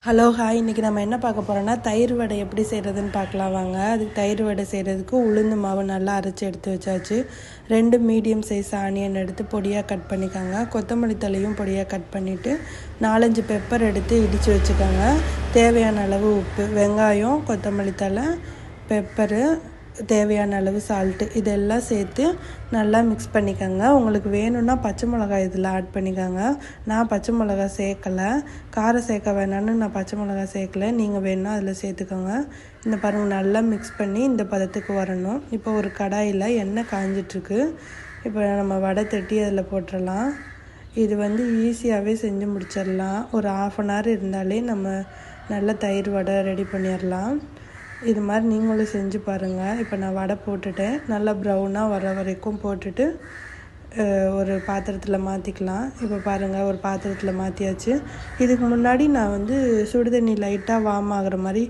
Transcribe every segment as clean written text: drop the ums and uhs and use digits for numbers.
Hello hi, இன்றைக்கி நம்ம என்ன பார்க்க போகிறோன்னா தயிர் வடை எப்படி செய்கிறதுன்னு பார்க்கலாம் வாங்க. அதுக்கு தயிர் வடை செய்கிறதுக்கு உளுந்து மாவு நல்லா அரைச்சி எடுத்து வச்சாச்சு. 2 மீடியம் சைஸ் ஆனியன் எடுத்து பொடியாக கட் பண்ணிக்கோங்க. கொத்தமல்லி தழையும் பொடியாக கட் பண்ணிவிட்டு 4-5 பெப்பர் எடுத்து இடித்து வச்சுக்கோங்க. தேவையான அளவு உப்பு, வெங்காயம், கொத்தமல்லி தழை, பெப்பரு, தேவையான அளவு சால்ட்டு இதெல்லாம் சேர்த்து நல்லா மிக்ஸ் பண்ணிக்கோங்க. உங்களுக்கு வேணும்னா பச்சை மிளகாய் இதில் ஆட் பண்ணிக்கோங்க. நான் பச்சை மிளகாய் சேர்க்கலை, காரம் சேர்க்க வேணான்னு நான் பச்சை மிளகாய் சேர்க்கலை. நீங்கள் வேணும்னா அதில் சேர்த்துக்கோங்க. இந்த பாருங்கள், நல்லா மிக்ஸ் பண்ணி இந்த பதத்துக்கு வரணும். இப்போ ஒரு கடாயில் எண்ணெய் காஞ்சிட்ருக்கு. இப்போ நம்ம வடை தட்டி அதில் போட்டுடலாம். இது ஈஸியாகவே செஞ்சு முடிச்சிடலாம். ஒரு 1/2 hour இருந்தாலே நம்ம நல்ல தயிர் வடை ரெடி பண்ணிடலாம். இது மாதிரி நீங்களும் செஞ்சு பாருங்கள். இப்போ நான் வடை போட்டுட்டேன். நல்லா ப்ரௌனாக வர வரைக்கும் போட்டுட்டு ஒரு பாத்திரத்தில் மாற்றிக்கலாம். இப்போ பாருங்கள், ஒரு பாத்திரத்தில் மாற்றியாச்சு. இதுக்கு முன்னாடி நான் சுடுதண்ணி லைட்டாக வார்ம் ஆகிற மாதிரி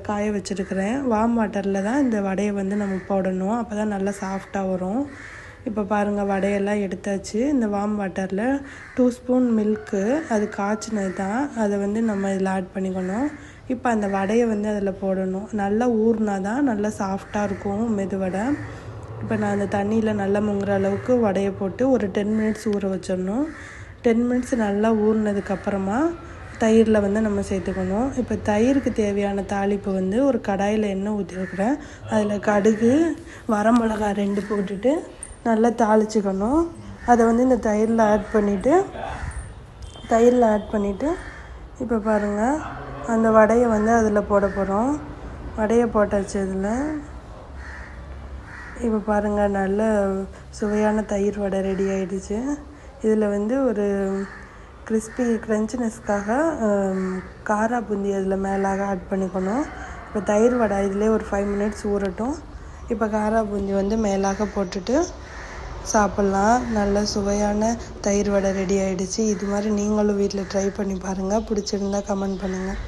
காய வச்சுருக்கிறேன். வார்ம் வாட்டரில் தான் இந்த வடையை நம்ம போடணும். அப்போ தான் நல்லா சாஃப்டாக வரும். இப்போ பாருங்கள், வடையெல்லாம் எடுத்தாச்சு. இந்த வார்ம் வாட்டரில் 2 ஸ்பூன் மில்க்கு, அது காய்ச்சினது தான், அதை நம்ம இதில் ஆட் பண்ணிக்கணும். இப்போ அந்த வடையை அதில் போடணும். நல்லா ஊறினா தான் நல்லா சாஃப்டாக இருக்கும் மெதுவடை. இப்போ நான் அந்த தண்ணியில் நல்லா முங்குற அளவுக்கு வடையை போட்டு ஒரு 10 minutes ஊற வச்சிடணும். 10 minutes நல்லா ஊறினதுக்கப்புறமா தயிரில் நம்ம சேர்த்துக்கணும். இப்போ தயிருக்கு தேவையான தாளிப்பு ஒரு கடாயில் எண்ணெய் ஊற்றிருக்கிறேன். அதில் கடுகு, வரமிளகா 2 போட்டுட்டு நல்லா தாளிச்சுக்கணும். அதை இந்த தயிரில் ஆட் பண்ணிவிட்டு இப்போ பாருங்கள், அந்த வடையை அதில் போட போகிறோம். வடையை போட்டாச்சு அதில். இப்போ பாருங்கள், நல்ல சுவையான தயிர் வடை ரெடி ஆகிடுச்சு. இதில் ஒரு கிறிஸ்பி க்ரன்ச்சினஸ்க்காக காரா பூந்தி அதில் மேலாக ஆட் பண்ணிக்கணும். இப்போ தயிர் வடை இதிலே ஒரு 5 minutes ஊறட்டும். இப்போ காரா பூந்தி மேலாக போட்டுட்டு சாப்பிட்லாம். நல்ல சுவையான தயிர் வடை ரெடி ஆகிடுச்சு. இது மாதிரி நீங்களும் வீட்டில் ட்ரை பண்ணி பாருங்கள். பிடிச்சிருந்தா கமெண்ட் பண்ணுங்கள்.